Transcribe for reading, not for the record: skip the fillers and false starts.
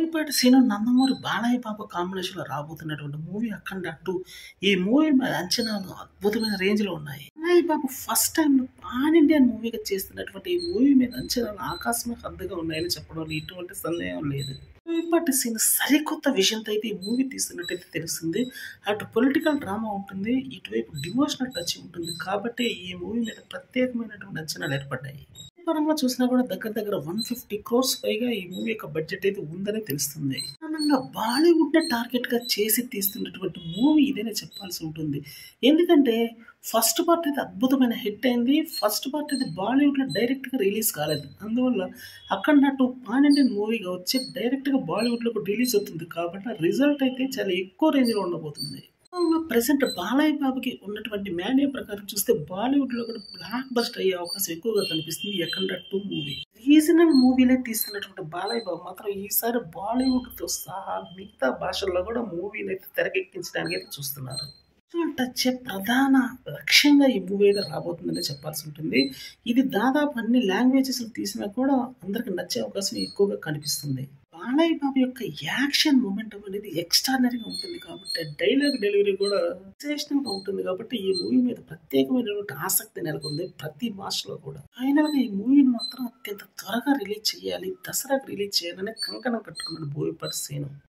Boyapati scene, Nandamuri Balayya Babu కాంబినేషన్‌లో రాబోతున్నటువంటి movie 'అఖండ 2'. ఈ మూవీ మీద అంచనాలు అద్భుతమైన రేంజ్‌లో ఉన్నాయి. బాలయ్య బాబు ఫస్ట్ టైమ్‌లో పాన్ ఇండియన్ మూవీగా చేస్తున్నటువంటి ఈ మూవీ మీద అంచనాలు ఆకాశమే హద్దుగా ఉన్నాయని చెప్పడంలో ఎటువంటి సందేహం లేదు. బోయపాటి సీను సరికొత్త విజన్‌తో అయితే ఈ మూవీ తీస్తున్నట్టయితే తెలుస్తుంది. అటు పొలిటికల్ డ్రామా ఉంటుంది, ఇటువైపు డివోషనల్ టచ్ ఉంటుంది. కాబట్టి ఈ మూవీ మీద ప్రత్యేకమైనటువంటి అంచనాలు ఏర్పడ్డాయి. పరంగా చూసినా కూడా దగ్గర దగ్గర 150 క్రోర్స్ పైగా ఈ మూవీ యొక్క బడ్జెట్ అయితే ఉందని తెలుస్తుంది. ప్రధానంగా బాలీవుడ్ టార్గెట్ గా చేసి తీస్తున్నటువంటి మూవీ ఇదేనే చెప్పాల్సి ఉంటుంది. ఎందుకంటే ఫస్ట్ పార్ట్ అయితే అద్భుతమైన హిట్ అయింది. ఫస్ట్ పార్ట్ అయితే బాలీవుడ్ లో డైరెక్ట్ గా రిలీజ్ కాలేదు. అందువల్ల అఖండ 2 పాన్ ఇండియన్ మూవీగా వచ్చి డైరెక్ట్ గా బాలీవుడ్ లో రిలీజ్ అవుతుంది. కాబట్టి రిజల్ట్ అయితే చాలా ఎక్కువ రేంజ్ లో ఉండబోతుంది. ప్రెసెంట్ బాలయ్య బాబుకి ఉన్నటువంటి మేనియా ప్రకారం చూస్తే బాలీవుడ్ లో కూడా బ్లాక్ బస్టర్ అయ్యే అవకాశం ఎక్కువగా కనిపిస్తుంది ఈ అఖండ 2 మూవీ. రీజనల్ మూవీనే తీస్తున్నటువంటి బాలయ్య బాబు మాత్రం ఈసారి బాలీవుడ్ తో సహా మిగతా భాషల్లో కూడా మూవీని అయితే తెరకెక్కించడానికి అయితే చూస్తున్నారు. టచ్ ప్రధాన లక్ష్యంగా ఈ మూవీ అయితే రాబోతుందని చెప్పాల్సి ఉంటుంది. ఇది దాదాపు అన్ని లాంగ్వేజెస్ తీసినా కూడా అందరికి నచ్చే అవకాశం ఎక్కువగా కనిపిస్తుంది. బాలయ్య బాబు యొక్క యాక్షన్ మూమెంటం అనేది ఎక్స్ట్రానరీగా ఉంటుంది కాబట్టి డైలాగ్ డెలివరీ కూడా సెన్సేషనల్‌గా ఉంటుంది కాబట్టి ఈ మూవీ మీద ప్రత్యేకమైనటువంటి ఆసక్తి నెలకొంది ప్రతి భాషలో కూడా. ఫైనల్ గా ఈ మూవీని మాత్రం అత్యంత త్వరగా రిలీజ్ చేయాలి, దసరాకి రిలీజ్ చేయాలని కంకణం కట్టుకున్నాడు బోయపాటి సీను.